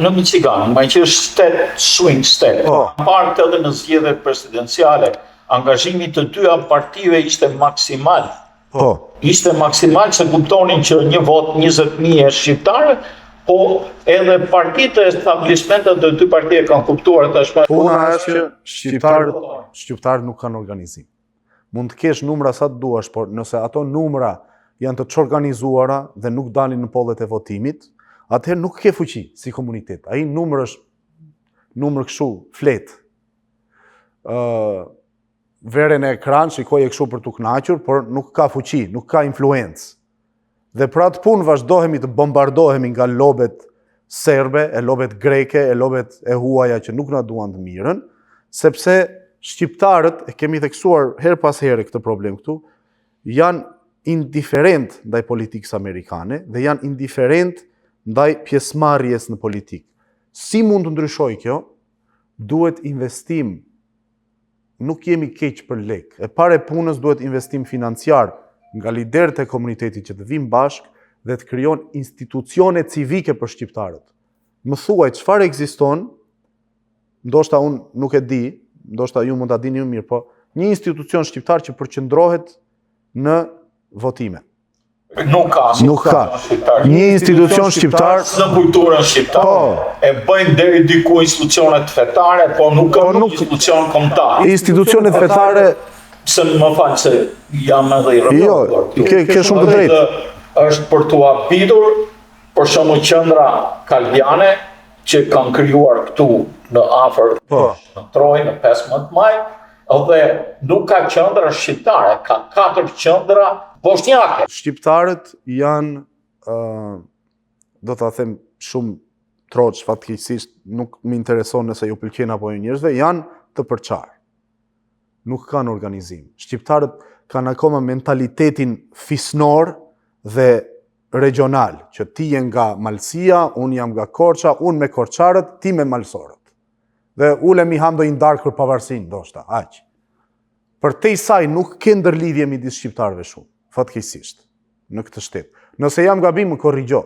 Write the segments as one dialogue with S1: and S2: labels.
S1: Në Michigan, që është shtet, swing state. Partë edhe në zgjedhjet presidenciale, angazhimi të dyja partive ishte maksimal. Ishte maksimal se kuptonin që një vot 20.000 shqiptarë, po edhe partitë e establishmentet dhe dy partije kanë kuptuar tashmë.
S2: Puna është që shqiptarët nuk kanë organizim. Mund të kesh numra sa të duash, por nëse ato numra janë të çorganizuara dhe nuk dalin në pollet e votimit, atëherë nuk ke fuqi si komunitet. Ai numër është numër kështu flet. Veren e ekran shikoj e kështu për t'u kënaqur, por nuk ka fuqi, nuk ka influencë. Dhe për atë punë vazhdohemi të bombardohemi nga lobet serbe, e lobet greke, e lobet e huaja që nuk na duan të mirën, sepse shqiptarët, e kemi theksuar her pas here këtë problem këtu, janë indiferent ndaj politikës amerikane dhe janë indiferent ndaj pjesëmarrjes në politikë. Si mund të ndryshojë kjo? Duhet investim. Nuk jemi keq për lek. E pare punës duhet investim financiar nga liderët e komunitetit që të vinë bashkë dhe të krijon institucione civike për shqiptarët. Më thuaj, çfarë ekziston, ndoshta unë nuk e di, ndoshta ju mund ta dini më mirë, po një institucion shqiptar që përqendrohet në votime.
S1: Nuk ka.
S2: Një institucion shqiptar
S1: në kulturën shqiptare. E bëjnë deri diku institucionet fetare, por nuk ka institucion kombëtar.
S2: Institucionet fetare
S1: se më falë se jam edhe i rëpër.
S2: Ke shumë të drejtë.
S1: është për t'u habitur, për shembull qendra kaldiane që kanë krijuar këtu në afër në Trojë në 15 maj, dhe nuk ka qendra shqiptare, ka 4 qendra bosnjake.
S2: Shqiptarët janë, do ta them shumë troç, fatkeqësisht nuk më intereson nëse ju pëlqen apo jo njerëzve, janë të përçarë. Nuk kanë organizim. Shqiptarët kanë akoma mentalitetin fisnor dhe regional, që ti je nga Malësia, unë jam nga Korça, unë me korçarët, ti me malsorët. Dhe ulemi ham do i ndarë për pavarësinë, ndoshta, aq. Përtej saj nuk ke ndërlidhje midis shqiptarëve shumë, fatkeqësisht, në këtë shtet. Nëse jam gabim, më korrigjo.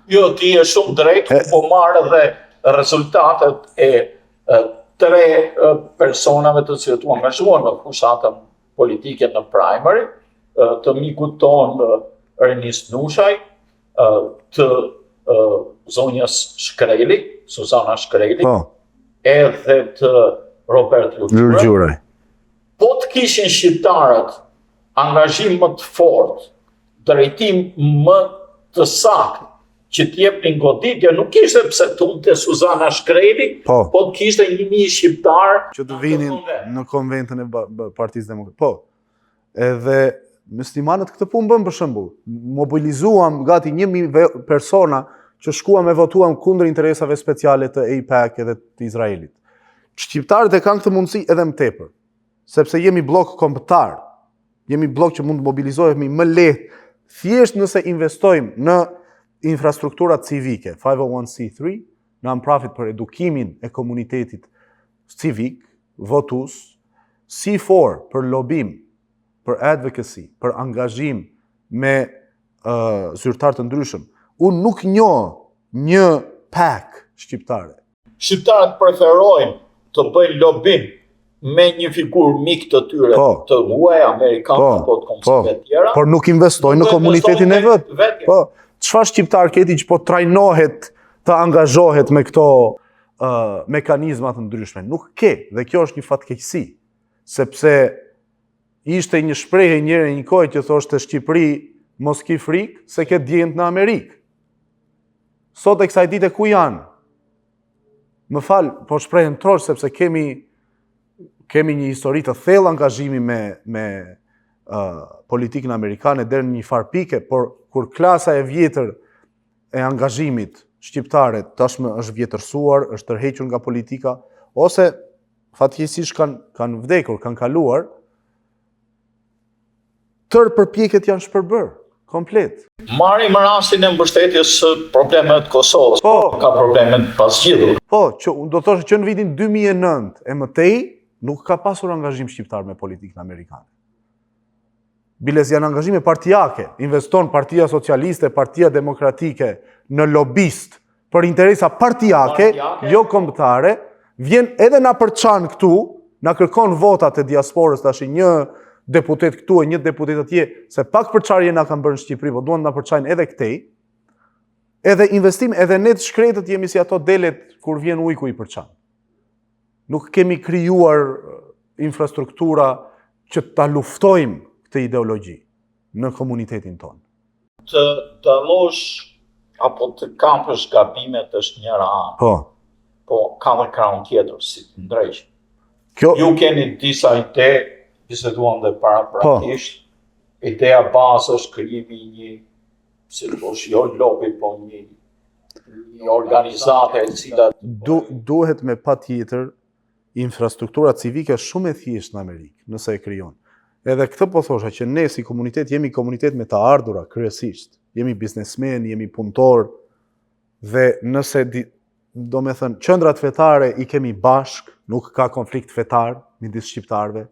S1: Jo, ti je shumë drejt, po marrë dhe rezultatet e 3 personave të cilët u angazhuan në fushatën politike në primary, të mikut tonë Ernis Nushaj, të zonjës Shkreli, Suzana Shkreli, edhe të Robert Lurgjuraj. Po të kishin shqiptarët angazhim më të fortë, drejtim më të saktë, që t'jepnin goditje, nuk ishte pse tunte Suzana Shkreli, po të kishte 1000 shqiptar
S2: që të vinin në konventën e Partisë Demokratike. Po. Edhe muslimanët këtë punë bën për shembull. Mobilizuam gati 1000 persona që shkuam e votuam kundër interesave speciale të AIPAC edhe të Izraelit. Shqiptarët e kanë këtë mundësi edhe më tepër, sepse jemi blok kombëtar. Jemi blok që mund të mobilizohemi më lehtë, thjesht nëse investojmë në infrastruktura civike, 501c3, non-profit për edukimin e komunitetit civik, votus, C4 për lobim, për advocacy, për angazhim me zyrtar të ndryshëm. Unë nuk njoh një PAC shqiptare.
S1: Shqiptarët preferojnë të bëjnë lobim me një figurë mik të tyre, të huaj, amerikanë apo të kombëtare të tjera.
S2: Por nuk investojnë në komunitetin e vet. Po. Çfarë shqiptar keti që po trajnohet të angazhohet me këto mekanizma të ndryshme? Nuk ke, dhe kjo është një fatkeqësi, sepse ishte një shprehje njëherë një kohë që thoshte Shqipëri mos ki frikë se ke djent në Amerikë. Sot e kësaj dite ku janë? Më fal, po shprehen trosh sepse kemi një histori të thellë angazhimi me politikën amerikane deri në një farë pike, por kur klasa e vjetër e angazhimit shqiptare tashmë është vjetërsuar, është tërhequr nga politika, ose fatkeqësisht kanë vdekur, kanë kaluar, tërë përpjekjet janë shpërbërë, komplet.
S1: Marrim rastin e mbështetjes së problemeve të Kosovës, ka probleme të pasgjidhur.
S2: Po, do të thoshë që në vitin 2009 e mëtej, nuk ka pasur angazhim shqiptar me politikën amerikane. Biles janë angazhime partijake, investon Partia Socialiste, Partia Demokratike në lobist për interesa partijake, jo kombëtare, vjen edhe na përçan këtu, na kërkon votat e diasporës tash një deputet këtu e një deputet atje, se pak përçarje na kanë bërë në Shqipëri, po duan na përçajnë edhe këtej. Edhe investim, edhe ne të shkretët jemi si ato delet kur vjen ujku i përçan. Nuk kemi krijuar infrastruktura që ta luftojmë këtë ideologji në komunitetin tonë.
S1: Të dallosh apo të kapësh gabimet është njëra anë. Po ka dhe krahun tjetër si të ndrejsh. Ju keni disa ide, biseduam dhe paraprakisht. Ideja bazë është krijimi i një, si të thosh, jo lobi, po një organizate e cila
S2: duhet me patjetër infrastruktura civike shumë e thjeshtë në Amerikë, nëse e krijon. Edhe këtë po thosha që ne si komunitet jemi komunitet me të ardhura kryesisht. Jemi biznesmen, jemi punëtor dhe nëse do me thënë qendrat fetare i kemi bashk, nuk ka konflikt fetar midis shqiptarëve.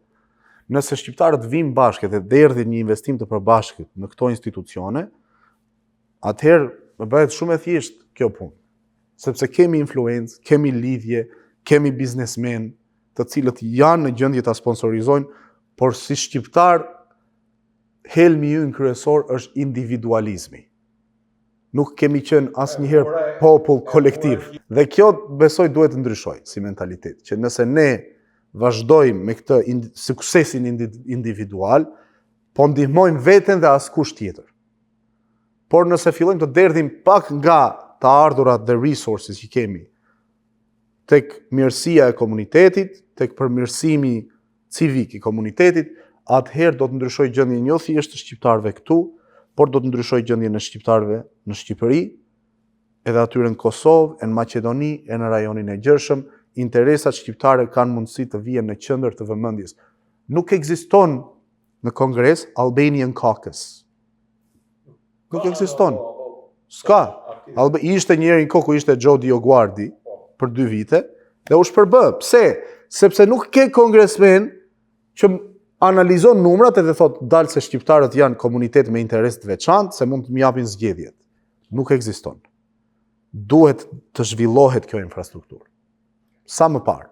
S2: Nëse shqiptarët vinë bashkë dhe derdhin një investim të përbashkët në këto institucione, atëherë bëhet shumë e thjeshtë kjo punë. Sepse kemi influencë, kemi lidhje, kemi biznesmen të cilët janë në gjendje ta sponsorizojnë, por si shqiptar helmi ynë kryesor është individualizmi. Nuk kemi qenë asnjëherë popull kolektiv. Dhe kjo besoj duhet të ndryshoj si mentalitet, që nëse ne vazhdojmë me këtë suksesin individual, po ndihmojmë veten dhe askush tjetër. Por nëse fillojmë të derdhim pak nga të ardhurat dhe resources që kemi, tek mirësia e komunitetit, tek përmirësimi civik i komunitetit, atëherë do të ndryshoj gjendjen jo thjesht të shqiptarëve këtu, por do të ndryshoj gjendjen e shqiptarëve në Shqipëri, edhe atyre në Kosovë, në Maqedoni, e në rajonin e Gjershëm, interesat shqiptare kanë mundësi të vijen në qendër të vëmendjes. Nuk ekziston në Kongres Albanian Caucus. Nuk ekziston. S'ka. Ishte njëri në kohë ku ishte Joe Dioguardi për 2 vite dhe u shpërbë. Pse? Sepse nuk ke kongresmen që analizon numrat edhe thot dalë se shqiptarët janë komunitet me interes të veçantë, se mund të m'japin zgjedhjet. Nuk ekziston. Duhet të zhvillohet kjo infrastrukturë. Sa më parë.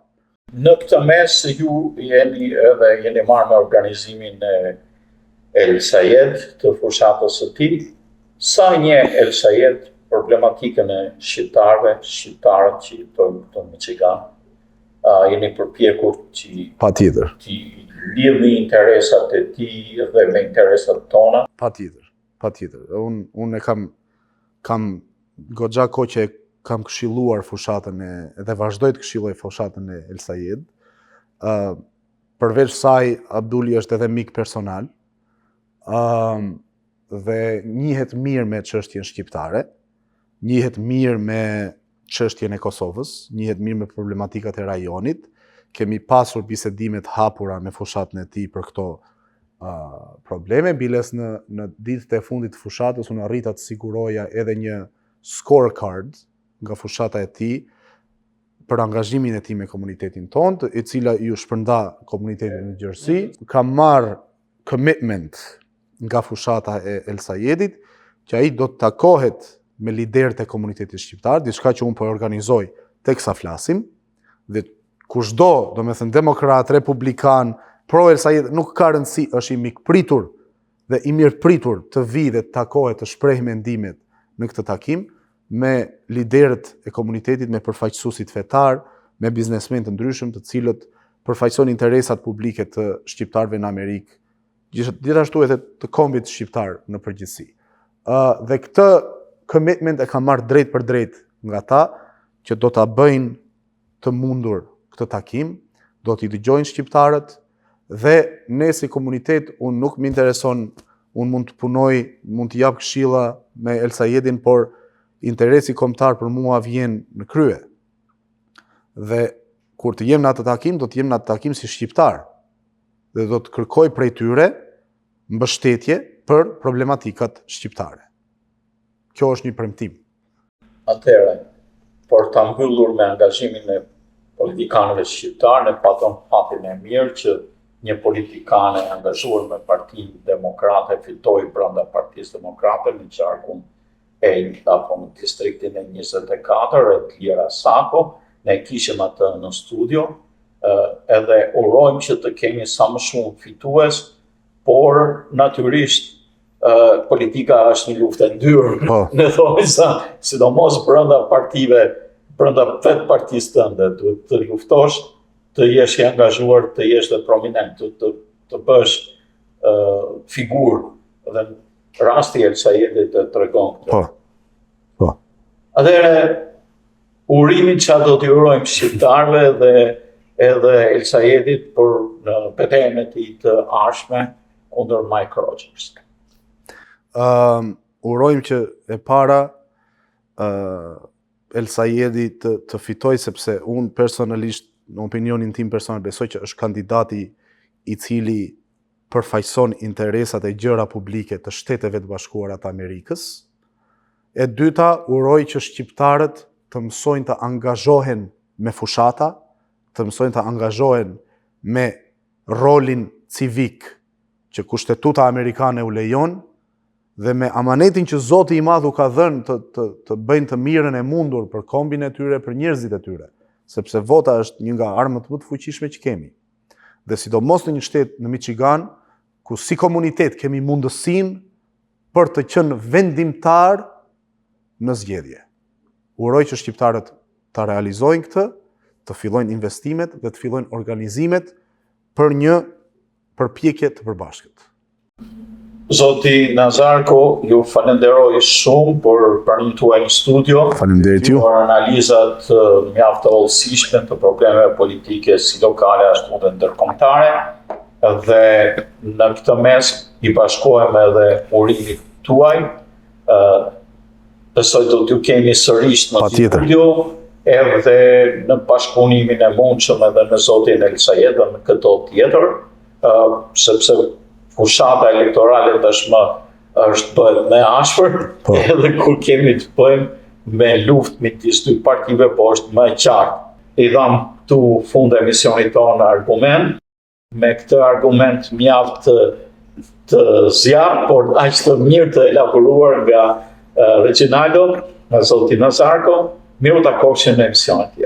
S1: Në këtë mes ju jeni marrë me organizimin e El Sayed të fushatës së tij. Sa një El Sayed problematikën e shqiptarët që jetojnë këtu në Michigan, jeni përpjekur
S2: Patjetër.
S1: Që lidhni interesat e tij dhe me interesat tona?
S2: Patjetër. Unë kam goxha kohë që kam këshilluar fushatën dhe vazhdoj të këshilloj fushatën e El Sayed. Përveç saj, Abdulli është edhe mik personal dhe njihet mirë me çështjen shqiptare, njihet mirë me çështjen e Kosovës, njihet mirë me problematikat e rajonit. Kemi pasur bisedime të hapura me fushatën e tij për këto probleme. Biles në ditët e fundit të fushatës unë arrita të siguroja edhe një scorecard nga fushata e tij për angazhimin e tij me komunitetin tonë, e cila ju shpërnda komunitetin në gjërësi. Kam marrë commitment nga fushata e El Sayedit që ai do të takohet me liderët e komunitetit shqiptar, diçka që unë po organizoj teksa flasim, dhe kushdo, do me thënë demokrat, republikan, pro El Sayed, nuk ka rëndësi, është i mikpritur dhe i mirëpritur të vi dhe të takohet të shpreh mendimet në këtë takim, me liderët e komunitetit, me përfaqësuesit fetar, me biznesmen të ndryshëm të cilët përfaqësojnë interesat publike të shqiptarëve në Amerikë, gjithashtu edhe të kombit shqiptar në përgjithësi. Dhe këtë commitment e kam marrë drejt për drejt nga ta, që do ta bëjnë të mundur këtë takim, do t'i dëgjojnë shqiptarët, dhe ne si komunitet, unë nuk më intereson, unë mund të punoj, mund të jap këshilla me El Sayedin, por interesi kombëtar për mua vjen në krye. Dhe kur të jem në atë takim, do të jem në atë takim si shqiptar, dhe do të kërkoj prej tyre mbështetje për problematikat shqiptare. Kjo është një premtim.
S1: Atëherë, por ta mbyllur me angazhimin e politikanëve shqiptarë, ne patëm fatin e mirë që një politikane angazhuar me Partinë Demokrate fitoi brenda Partisë Demokrate në qarkun apo në distriktin e 24, e Tjera Sako, ne kishim atë në studio, edhe urojmë që të kemi sa më shumë fitues, por natyrisht politika është një luftë e ndyrë, në thojë sa, sidomos brenda partive, brenda vetë partisë tënde, duhet të luftosh, të jesh i angazhuar, të jesh dhe prominent, të bësh figurë, dhe në rasti El Sayedit të tregon këtë.
S2: Po.
S1: Atëherë, urimin që do t'i urojmë shqiptarëve dhe edhe El Sayedit për në betejën e tij të ardhshme kundër Mike Rogers.
S2: Urojmë që e para El Sayedi të fitoj, sepse unë personalisht, në opinionin tim personal, besoj që është kandidati i cili përfaqëson interesat e gjëra publike të Shteteve të Bashkuara të Amerikës. E dyta, uroj që shqiptarët të mësojnë të angazhohen me fushata, të mësojnë të angazhohen me rolin civik që Kushtetuta Amerikane u lejon, dhe me amanetin që Zoti i Madh u ka dhënë të bëjnë të mirën e mundur për kombin e tyre, për njerëzit e tyre, sepse vota është një nga armët më të fuqishme që kemi. Dhe sidomos në një shtet në Michigan, ku si komunitet kemi mundësinë për të qenë vendimtar në zgjedhje. Uroj që shqiptarët ta realizojnë këtë, të fillojnë investimet dhe të fillojnë organizimet për një përpjekje të përbashkët.
S1: Zoti Nazarko, ju falenderoj shumë për pranimin tuaj në studio.
S2: Faleminderit ju.
S1: Për analizat mjaft të hollësishme të problemeve politike si lokale ashtu dhe ndërkombëtare. Dhe në këtë mes i bashkohem edhe urimit tuaj. Besoj do t'ju kemi sërish në studio, edhe në bashkëpunimin e mundshëm edhe me Zotin El Sayed dhe në këto tjetër, sepse fushata elektorale tashmë është bëhet më ashpër, edhe kur kemi të bëjmë me luftë midis dy partive, po është më e qartë. I dham këtu fund emisionit tonë argument, me këtë argument mjaft të zjarrt, por aq të mirë të elaboruar nga Reginaldo, nga Zoti Nazarko. Miru takofshim në emisionet tjetër.